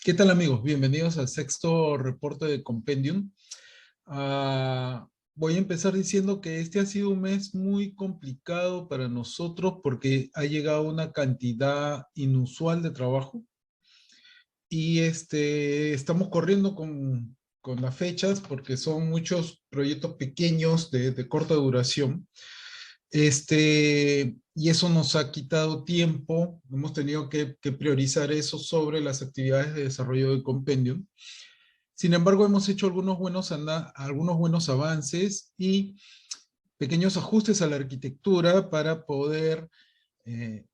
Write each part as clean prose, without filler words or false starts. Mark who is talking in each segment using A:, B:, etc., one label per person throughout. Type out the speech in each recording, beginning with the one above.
A: ¿Qué tal, amigos? Bienvenidos al sexto reporte de Compendium. Voy a empezar diciendo que este ha sido un mes muy complicado para nosotros porque ha llegado una cantidad inusual de trabajo y estamos corriendo con las fechas porque son muchos proyectos pequeños de corta duración. Y eso nos ha quitado tiempo, hemos tenido que priorizar eso sobre las actividades de desarrollo de Compendium. Sin embargo, hemos hecho algunos buenos avances y pequeños ajustes a la arquitectura para poder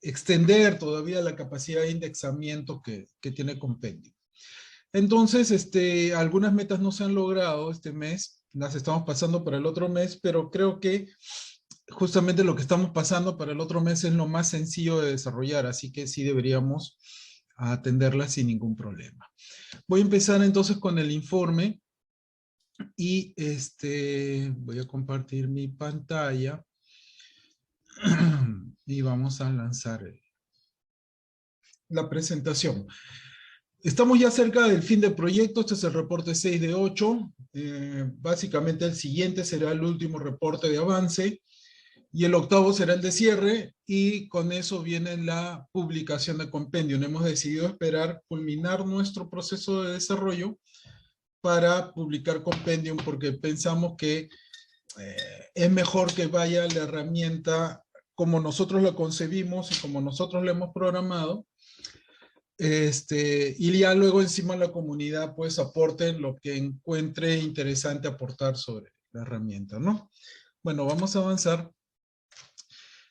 A: extender todavía la capacidad de indexamiento que tiene Compendium. Entonces, algunas metas no se han logrado este mes, las estamos pasando para el otro mes, pero creo que justamente lo que estamos pasando para el otro mes es lo más sencillo de desarrollar, así que sí deberíamos atenderla sin ningún problema. Voy a empezar entonces con el informe y voy a compartir mi pantalla y vamos a lanzar la presentación. Estamos ya cerca del fin del proyecto, este es el reporte 6 de 8, básicamente el siguiente será el último reporte de avance, y el octavo será el de cierre, y con eso viene la publicación de Compendium. Hemos decidido esperar culminar nuestro proceso de desarrollo para publicar Compendium, porque pensamos que es mejor que vaya la herramienta como nosotros la concebimos y como nosotros la hemos programado, y ya luego encima la comunidad pues aporte lo que encuentre interesante aportar sobre la herramienta, ¿no? Bueno, vamos a avanzar.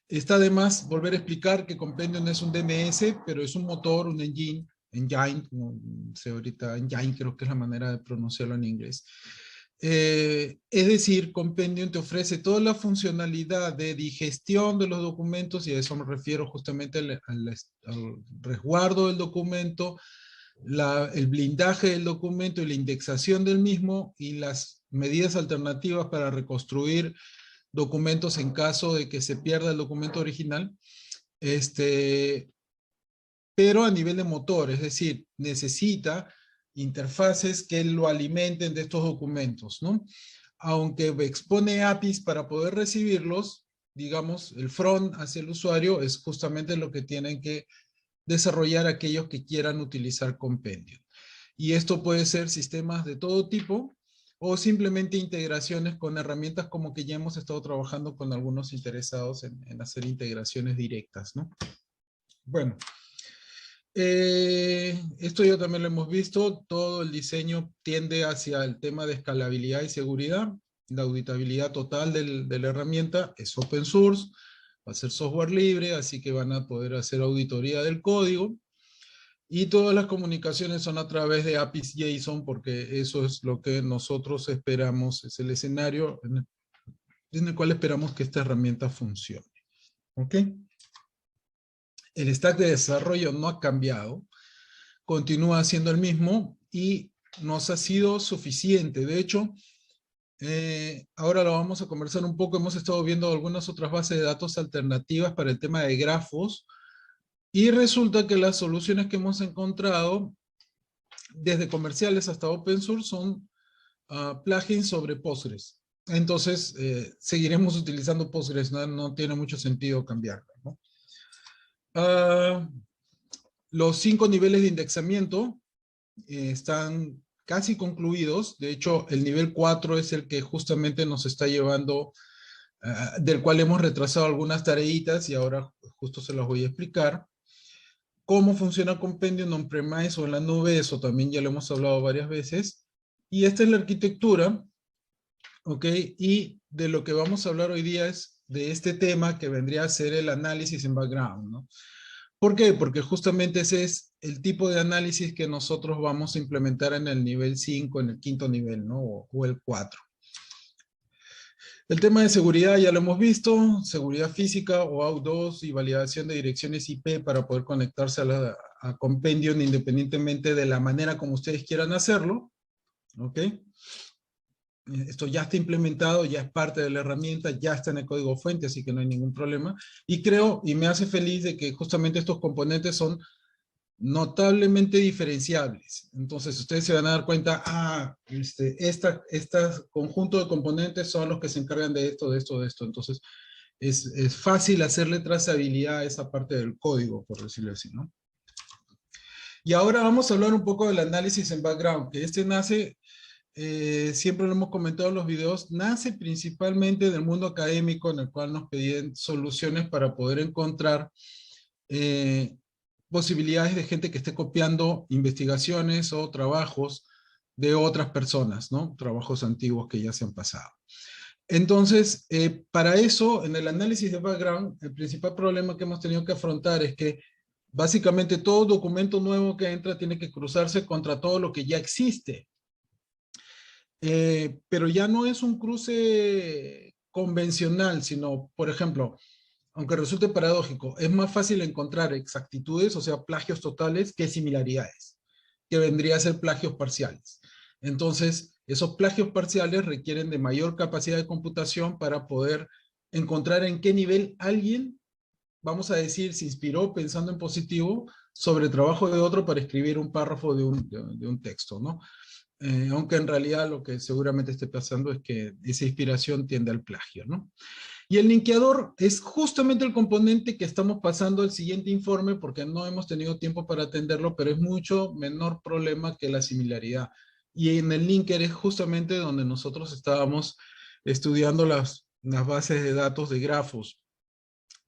A: Está de más volver a explicar que Compendium es un DMS, pero es un motor, un engine, no sé ahorita, engine creo que es la manera de pronunciarlo en inglés. Es decir, Compendium te ofrece toda la funcionalidad de digestión de los documentos, y a eso me refiero justamente al resguardo del documento, el blindaje del documento y la indexación del mismo, y las medidas alternativas para reconstruir documentos en caso de que se pierda el documento original, pero a nivel de motor, es decir, necesita interfaces que lo alimenten de estos documentos, ¿no? Aunque expone APIs para poder recibirlos, digamos, el front hacia el usuario es justamente lo que tienen que desarrollar aquellos que quieran utilizar Compendium. Y esto puede ser sistemas de todo tipo, o simplemente integraciones con herramientas como que ya hemos estado trabajando con algunos interesados en hacer integraciones directas, ¿no? Bueno, esto ya también lo hemos visto, todo el diseño tiende hacia el tema de escalabilidad y seguridad. La auditabilidad total de la herramienta es open source, va a ser software libre, así que van a poder hacer auditoría del código. Y todas las comunicaciones son a través de APIs JSON, porque eso es lo que nosotros esperamos, es el escenario en el cual esperamos que esta herramienta funcione. ¿Ok? El stack de desarrollo no ha cambiado, continúa siendo el mismo y nos ha sido suficiente. De hecho, ahora lo vamos a conversar un poco. Hemos estado viendo algunas otras bases de datos alternativas para el tema de grafos, y resulta que las soluciones que hemos encontrado, desde comerciales hasta open source, son plugins sobre Postgres. Entonces, seguiremos utilizando Postgres, no tiene mucho sentido cambiarlo, ¿no? Los 5 niveles de indexamiento están casi concluidos. De hecho, el nivel 4 es el que justamente nos está llevando, del cual hemos retrasado algunas tareitas, y ahora justo se las voy a explicar. Cómo funciona Compendium on-premise o en la nube, eso también ya lo hemos hablado varias veces. Y esta es la arquitectura, ¿ok? Y de lo que vamos a hablar hoy día es de este tema que vendría a ser el análisis en background, ¿no? ¿Por qué? Porque justamente ese es el tipo de análisis que nosotros vamos a implementar en el nivel 5, en el quinto nivel, ¿no? O el 4. El tema de seguridad ya lo hemos visto, seguridad física o AU2 y validación de direcciones IP para poder conectarse a Compendium independientemente de la manera como ustedes quieran hacerlo. ¿Ok? Esto ya está implementado, ya es parte de la herramienta, ya está en el código fuente, así que no hay ningún problema. Y creo, y me hace feliz de que justamente estos componentes son notablemente diferenciables. Entonces ustedes se van a dar cuenta, este conjunto de componentes son los que se encargan de esto, de esto, de esto. Entonces es fácil hacerle trazabilidad a esa parte del código, por decirlo así, ¿no? Y ahora vamos a hablar un poco del análisis en background, que este nace, siempre lo hemos comentado en los videos, nace principalmente del mundo académico, en el cual nos pedían soluciones para poder encontrar posibilidades de gente que esté copiando investigaciones o trabajos de otras personas, ¿no? Trabajos antiguos que ya se han pasado. Entonces, para eso, en el análisis de background, el principal problema que hemos tenido que afrontar es que básicamente todo documento nuevo que entra tiene que cruzarse contra todo lo que ya existe. Pero ya no es un cruce convencional, sino, por ejemplo, aunque resulte paradójico, es más fácil encontrar exactitudes, o sea, plagios totales, que similaridades, que vendría a ser plagios parciales. Entonces, esos plagios parciales requieren de mayor capacidad de computación para poder encontrar en qué nivel alguien, vamos a decir, se inspiró pensando en positivo sobre el trabajo de otro para escribir un párrafo de un texto, ¿no? Aunque en realidad lo que seguramente esté pasando es que esa inspiración tiende al plagio, ¿no? Y el linkeador es justamente el componente que estamos pasando al siguiente informe porque no hemos tenido tiempo para atenderlo, pero es mucho menor problema que la similaridad. Y en el linker es justamente donde nosotros estábamos estudiando las bases de datos de grafos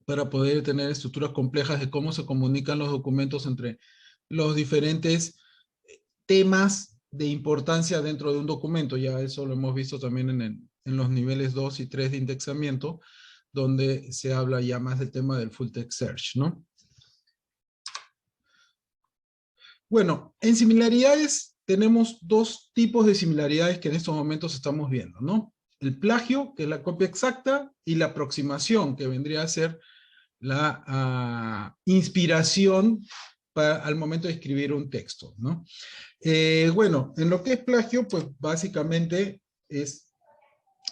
A: para poder tener estructuras complejas de cómo se comunican los documentos entre los diferentes temas de importancia dentro de un documento. Ya eso lo hemos visto también en los niveles 2 y 3 de indexamiento, donde se habla ya más del tema del full text search, ¿no? Bueno, en similaridades tenemos dos tipos de similaridades que en estos momentos estamos viendo, ¿no? El plagio, que es la copia exacta, y la aproximación, que vendría a ser la inspiración al momento de escribir un texto, ¿no? Bueno, en lo que es plagio, pues básicamente es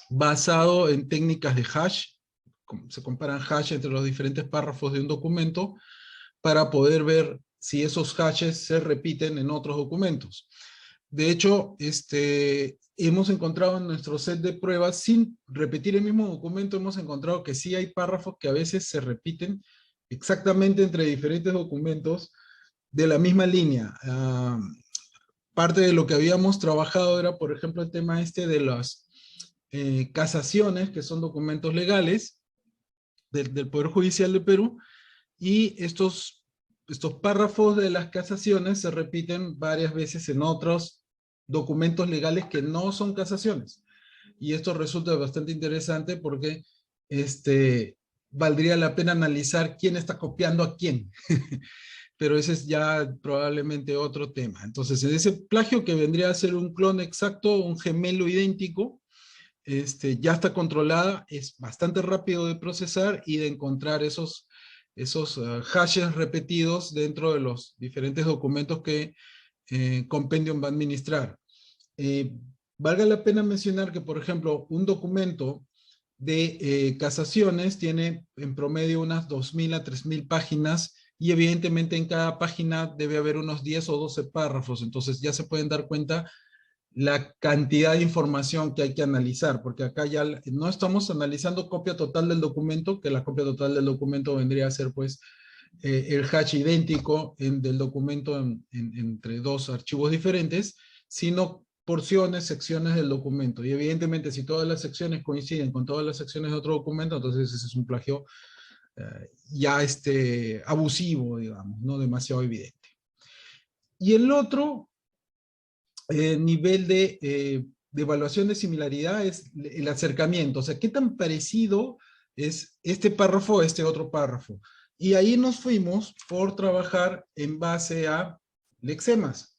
A: basado en técnicas de hash. Se comparan hash entre los diferentes párrafos de un documento para poder ver si esos hashes se repiten en otros documentos. De hecho, hemos encontrado en nuestro set de pruebas, sin repetir el mismo documento, hemos encontrado que sí hay párrafos que a veces se repiten exactamente entre diferentes documentos de la misma línea. Parte de lo que habíamos trabajado era, por ejemplo, el tema de las casaciones, que son documentos legales del Poder Judicial de Perú, y estos párrafos de las casaciones se repiten varias veces en otros documentos legales que no son casaciones. Y esto resulta bastante interesante porque valdría la pena analizar quién está copiando a quién. Pero ese es ya probablemente otro tema. Entonces, en ese plagio que vendría a ser un clon exacto, un gemelo idéntico, ya está controlada, es bastante rápido de procesar y de encontrar esos hashes repetidos dentro de los diferentes documentos que Compendium va a administrar. Valga la pena mencionar que, por ejemplo, un documento de casaciones tiene en promedio unas 2.000 a 3.000 páginas y evidentemente en cada página debe haber unos 10 o 12 párrafos, entonces ya se pueden dar cuenta la cantidad de información que hay que analizar, porque acá ya no estamos analizando copia total del documento, que la copia total del documento vendría a ser pues el hash idéntico del documento entre dos archivos diferentes, sino porciones, secciones del documento. Y evidentemente si todas las secciones coinciden con todas las secciones de otro documento, entonces ese es un plagio ya abusivo, digamos, no demasiado evidente. Y el otro nivel de evaluación de similaridad es el acercamiento, o sea, qué tan parecido es este párrafo a este otro párrafo. Y ahí nos fuimos por trabajar en base a lexemas.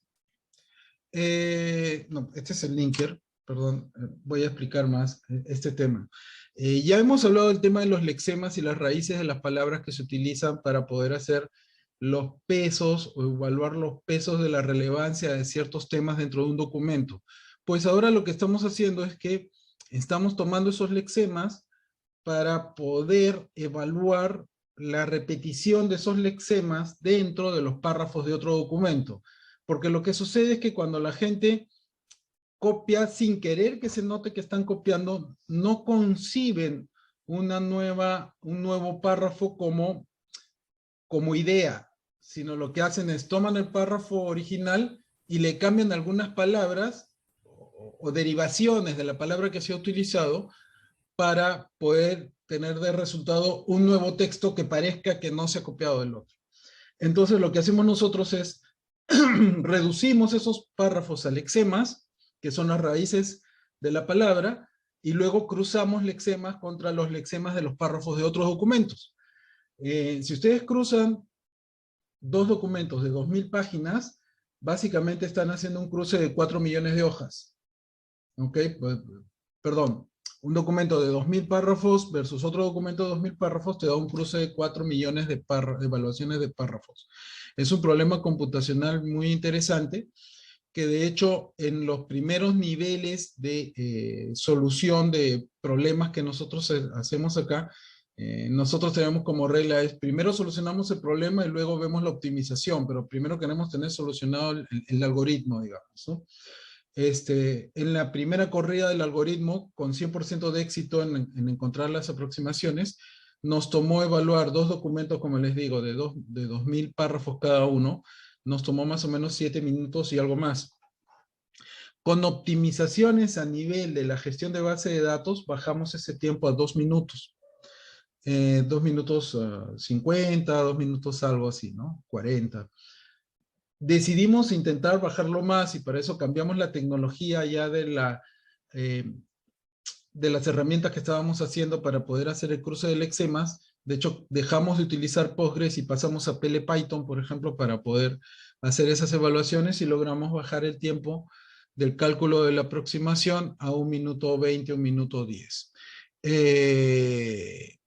A: No, este es el linker, perdón, voy a explicar más este tema. Ya hemos hablado del tema de los lexemas y las raíces de las palabras que se utilizan para poder hacer los pesos o evaluar los pesos de la relevancia de ciertos temas dentro de un documento. Pues ahora lo que estamos haciendo es que estamos tomando esos lexemas para poder evaluar la repetición de esos lexemas dentro de los párrafos de otro documento. Porque lo que sucede es que cuando la gente copia sin querer que se note que están copiando, no conciben un nuevo párrafo como idea, sino lo que hacen es toman el párrafo original y le cambian algunas palabras o derivaciones de la palabra que se ha utilizado para poder tener de resultado un nuevo texto que parezca que no se ha copiado del otro. Entonces lo que hacemos nosotros es reducimos esos párrafos a lexemas, que son las raíces de la palabra, y luego cruzamos lexemas contra los lexemas de los párrafos de otros documentos. Si ustedes cruzan dos documentos de 2000 páginas, básicamente están haciendo un cruce de 4 millones de hojas. ¿Ok? Perdón, un documento de 2000 párrafos versus otro documento de 2000 párrafos te da un cruce de 4 millones de evaluaciones de párrafos. Es un problema computacional muy interesante que de hecho en los primeros niveles de solución de problemas que nosotros hacemos acá, nosotros tenemos como regla es primero solucionamos el problema y luego vemos la optimización, pero primero queremos tener solucionado el algoritmo, digamos, ¿no? En la primera corrida del algoritmo, con 100% de éxito en encontrar las aproximaciones, nos tomó evaluar dos documentos, como les digo, de 2000 párrafos cada uno, nos tomó más o menos 7 minutos y algo más. Con optimizaciones a nivel de la gestión de base de datos, bajamos ese tiempo a 2 minutos. 2 minutos 50, 2 minutos algo así, ¿no? 40. Decidimos intentar bajarlo más y para eso cambiamos la tecnología ya de las herramientas que estábamos haciendo para poder hacer el cruce de lexemas. De hecho, dejamos de utilizar Postgres y pasamos a PL/Python, por ejemplo, para poder hacer esas evaluaciones y logramos bajar el tiempo del cálculo de la aproximación a 1 minuto 20, 1 minuto 10. Es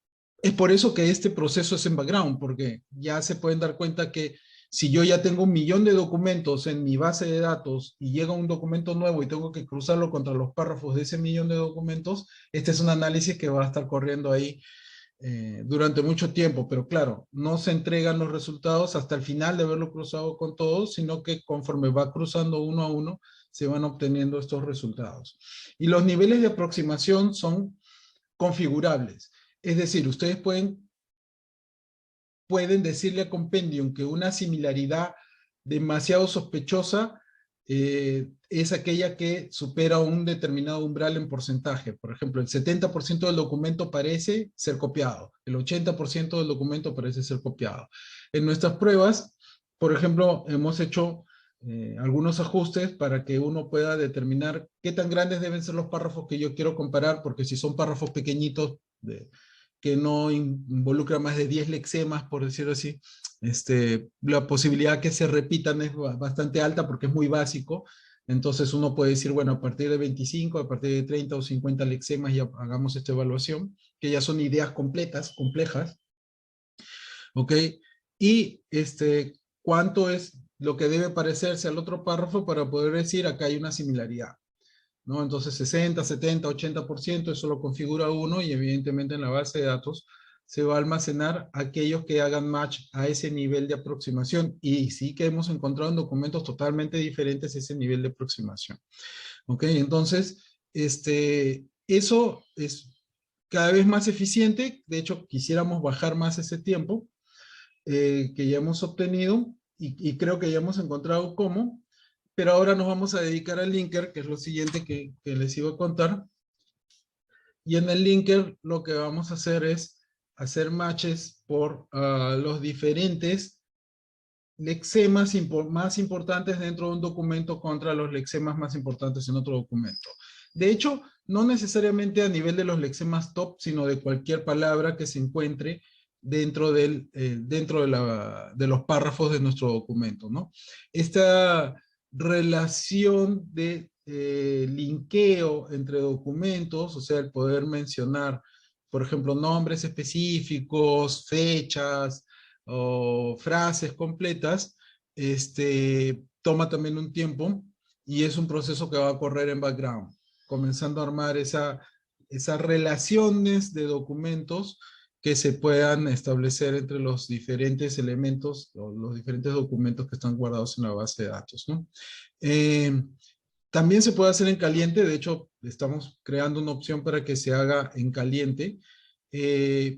A: por eso que este proceso es en background, porque ya se pueden dar cuenta que si yo ya tengo 1 millón de documentos en mi base de datos y llega un documento nuevo y tengo que cruzarlo contra los párrafos de ese 1 millón de documentos, este es un análisis que va a estar corriendo ahí durante mucho tiempo, pero claro, no se entregan los resultados hasta el final de haberlo cruzado con todos, sino que conforme va cruzando uno a uno, se van obteniendo estos resultados. Y los niveles de aproximación son configurables. Es decir, ustedes pueden decirle a Compendium que una similaridad demasiado sospechosa es aquella que supera un determinado umbral en porcentaje. Por ejemplo, el 70% del documento parece ser copiado, el 80% del documento parece ser copiado. En nuestras pruebas, por ejemplo, hemos hecho algunos ajustes para que uno pueda determinar qué tan grandes deben ser los párrafos que yo quiero comparar, porque si son párrafos pequeñitos que no involucran más de 10 lexemas, por decirlo así, la posibilidad que se repitan es bastante alta porque es muy básico. Entonces uno puede decir, bueno, a partir de 25, a partir de 30 o 50 lexemas ya hagamos esta evaluación, que ya son ideas completas, complejas. ¿Ok? Y cuánto es lo que debe parecerse al otro párrafo para poder decir acá hay una similaridad, ¿no? Entonces 60, 70, 80%, eso lo configura uno y evidentemente en la base de datos se va a almacenar aquellos que hagan match a ese nivel de aproximación. Y sí que hemos encontrado en documentos totalmente diferentes ese nivel de aproximación. ¿Ok? Entonces, eso es cada vez más eficiente. De hecho, quisiéramos bajar más ese tiempo que ya hemos obtenido y creo que ya hemos encontrado cómo. Pero ahora nos vamos a dedicar al linker, que es lo siguiente que les iba a contar. Y en el linker lo que vamos a hacer es hacer matches por los diferentes lexemas más importantes dentro de un documento contra los lexemas más importantes en otro documento. De hecho, no necesariamente a nivel de los lexemas top, sino de cualquier palabra que se encuentre dentro de los párrafos de nuestro documento, ¿no? Esta relación de linkeo entre documentos, o sea, el poder mencionar, por ejemplo, nombres específicos, fechas o frases completas, toma también un tiempo y es un proceso que va a correr en background, comenzando a armar esas relaciones de documentos que se puedan establecer entre los diferentes elementos o los diferentes documentos que están guardados en la base de datos, ¿no? También se puede hacer en caliente, de hecho, estamos creando una opción para que se haga en caliente,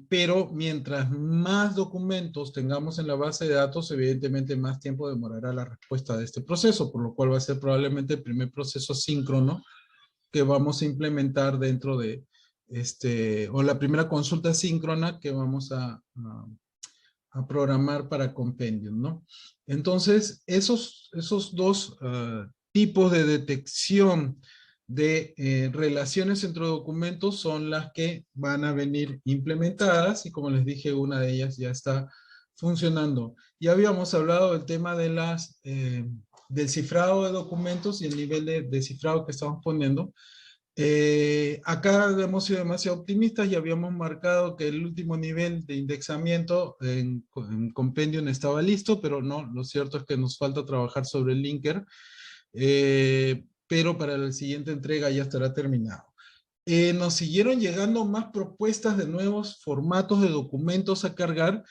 A: pero mientras más documentos tengamos en la base de datos, evidentemente más tiempo demorará la respuesta de este proceso, por lo cual va a ser probablemente el primer proceso síncrono que vamos a implementar dentro de, o la primera consulta síncrona que vamos a programar para Compendium, ¿no? Entonces, esos dos tipos de detección de relaciones entre documentos son las que van a venir implementadas y como les dije, una de ellas ya está funcionando. Ya habíamos hablado del tema de del cifrado de documentos y el nivel de cifrado que estamos poniendo. Acá hemos sido demasiado optimistas y habíamos marcado que el último nivel de indexamiento en Compendium estaba listo, pero no, lo cierto es que nos falta trabajar sobre el linker, pero para la siguiente entrega ya estará terminado. Nos siguieron llegando más propuestas de nuevos formatos de documentos a cargar,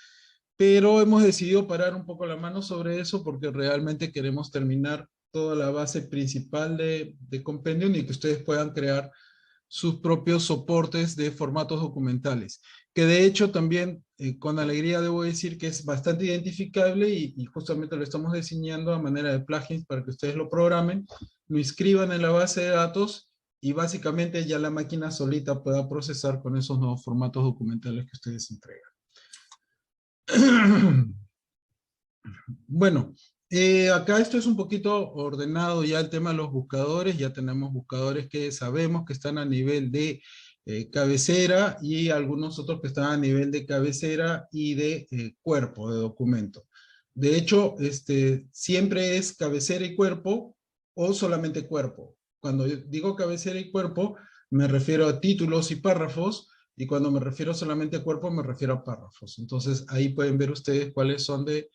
A: pero hemos decidido parar un poco la mano sobre eso porque realmente queremos terminar toda la base principal de Compendium y que ustedes puedan crear sus propios soportes de formatos documentales, que de hecho también con alegría debo decir que es bastante identificable y justamente lo estamos diseñando a manera de plugins para que ustedes lo programen, lo inscriban en la base de datos y básicamente ya la máquina solita pueda procesar con esos nuevos formatos documentales que ustedes entregan. Bueno, acá esto es un poquito ordenado ya el tema de los buscadores. Ya tenemos buscadores que sabemos que están a nivel de cabecera y algunos otros que están a nivel de cabecera y de cuerpo de documento. De hecho, siempre es cabecera y cuerpo o solamente cuerpo. Cuando yo digo cabecera y cuerpo, me refiero a títulos y párrafos, y cuando me refiero solamente a cuerpo, me refiero a párrafos. Entonces, ahí pueden ver ustedes cuáles son de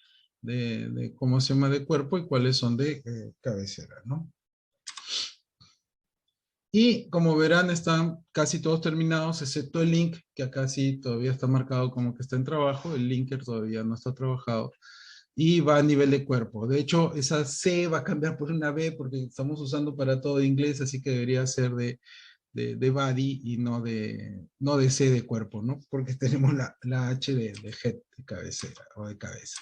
A: cómo se llama de cuerpo y cuáles son de cabecera, ¿no? Y como verán, están casi todos terminados, excepto el link, que acá sí todavía está marcado como que está en trabajo. El linker todavía no está trabajado. Y va a nivel de cuerpo. De hecho, esa C va a cambiar por una B porque estamos usando para todo inglés, así que debería ser de body y no de C de cuerpo, ¿no? Porque tenemos la H de head, de cabecera o de cabeza.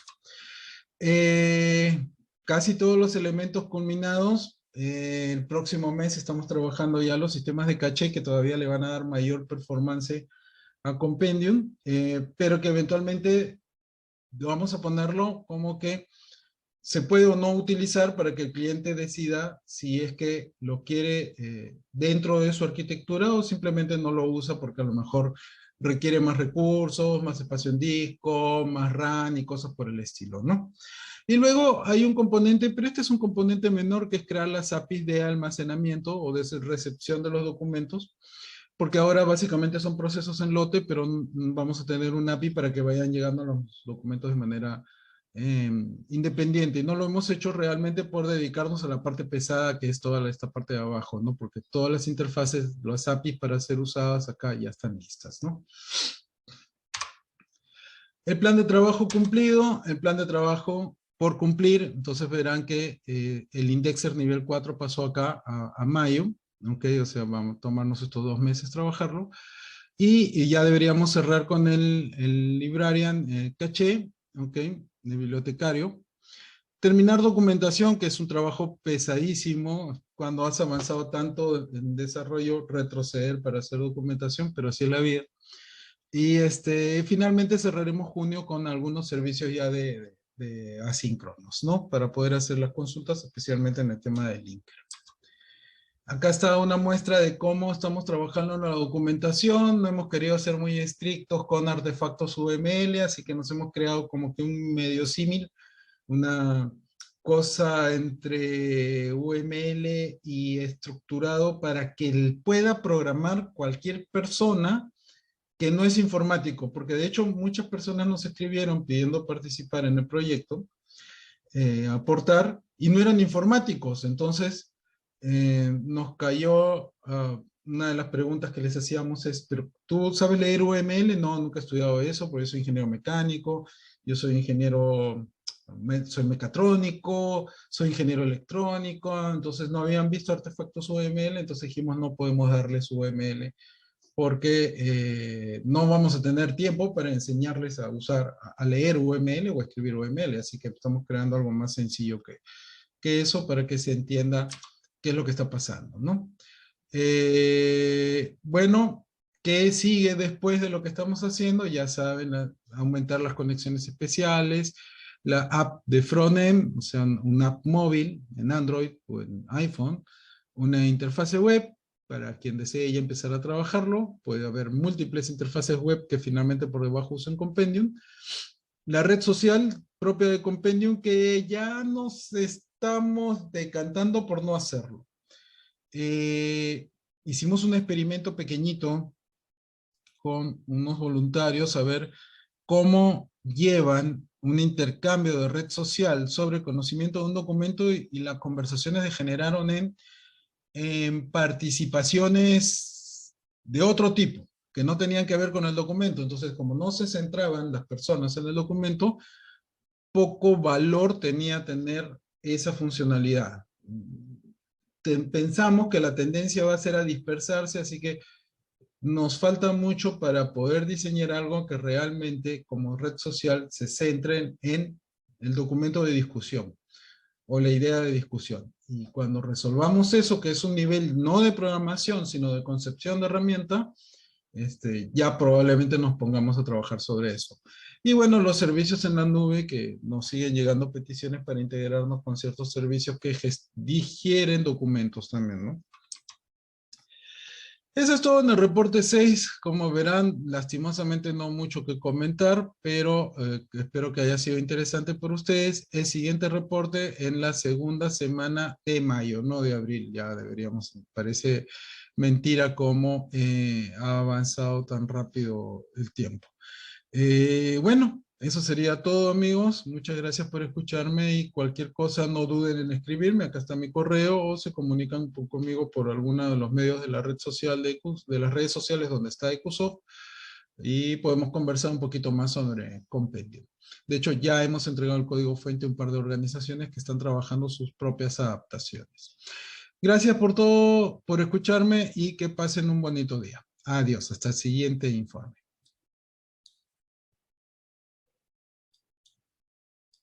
A: Casi todos los elementos culminados. El próximo mes estamos trabajando ya los sistemas de caché que todavía le van a dar mayor performance a Compendium, pero que eventualmente vamos a ponerlo como que se puede o no utilizar para que el cliente decida si es que lo quiere dentro de su arquitectura o simplemente no lo usa porque a lo mejor requiere más recursos, más espacio en disco, más RAM y cosas por el estilo, ¿no? Y luego hay un componente, pero este es un componente menor, que es crear las APIs de almacenamiento o de recepción de los documentos, porque ahora básicamente son procesos en lote, pero vamos a tener un API para que vayan llegando los documentos de manera independiente. No lo hemos hecho realmente por dedicarnos a la parte pesada, que es toda esta parte de abajo, ¿no? Porque todas las interfaces, las APIs para ser usadas acá ya están listas, ¿no? El plan de trabajo cumplido, el plan de trabajo por cumplir. Entonces verán que el indexer nivel 4 pasó acá a mayo, ¿ok? O sea, vamos a tomarnos estos 2 meses trabajarlo. Y ya deberíamos cerrar con el librarian caché, ¿ok? De bibliotecario. Terminar documentación, que es un trabajo pesadísimo. Cuando has avanzado tanto en desarrollo, retroceder para hacer documentación, pero así es la vida. Y finalmente cerraremos junio con algunos servicios ya de asíncronos, ¿no? Para poder hacer las consultas, especialmente en el tema del linker. Acá está una muestra de cómo estamos trabajando en la documentación. No hemos querido ser muy estrictos con artefactos UML, así que nos hemos creado como que un medio símil, una cosa entre UML y estructurado para que pueda programar cualquier persona que no es informático, porque de hecho muchas personas nos escribieron pidiendo participar en el proyecto, aportar, y no eran informáticos. Entonces nos cayó una de las preguntas que les hacíamos es, ¿pero tú sabes leer UML? No, nunca he estudiado eso, porque soy ingeniero mecánico, yo soy ingeniero, soy mecatrónico, soy ingeniero electrónico, entonces no habían visto artefactos UML, entonces dijimos no podemos darles UML porque no vamos a tener tiempo para enseñarles a usar, a leer UML o a escribir UML, así que estamos creando algo más sencillo que eso para que se entienda qué es lo que está pasando, ¿no? Bueno, ¿qué sigue después de lo que estamos haciendo? Ya saben, aumentar las conexiones especiales, la app de frontend, o sea, una app móvil en Android o en iPhone, una interfase web, para quien desee ya empezar a trabajarlo, puede haber múltiples interfaces web que finalmente por debajo usan Compendium. La red social propia de Compendium que ya nos estamos decantando por no hacerlo. Hicimos un experimento pequeñito con unos voluntarios a ver cómo llevan un intercambio de red social sobre conocimiento de un documento y las conversaciones degeneraron en participaciones de otro tipo, que no tenían que ver con el documento. Entonces, como no se centraban las personas en el documento, poco valor tenía tener esa funcionalidad. Pensamos que la tendencia va a ser a dispersarse, así que nos falta mucho para poder diseñar algo que realmente como red social se centre en el documento de discusión o la idea de discusión. Y cuando resolvamos eso, que es un nivel no de programación, sino de concepción de herramienta, ya probablemente nos pongamos a trabajar sobre eso. Y bueno, los servicios en la nube, que nos siguen llegando peticiones para integrarnos con ciertos servicios que digieren documentos también, ¿no? Eso es todo en el reporte 6. Como verán, lastimosamente no mucho que comentar, pero espero que haya sido interesante para ustedes. El siguiente reporte en la segunda semana de mayo, no de abril. Ya deberíamos, parece mentira cómo ha avanzado tan rápido el tiempo. Bueno, eso sería todo, amigos. Muchas gracias por escucharme y cualquier cosa no duden en escribirme. Acá está mi correo o se comunican conmigo por alguno de los medios de la red social de las redes sociales donde está Ecusoft y podemos conversar un poquito más sobre Compendium. De hecho, ya hemos entregado el código fuente a un par de organizaciones que están trabajando sus propias adaptaciones. Gracias por todo, por escucharme y que pasen un bonito día. Adiós, hasta el siguiente informe.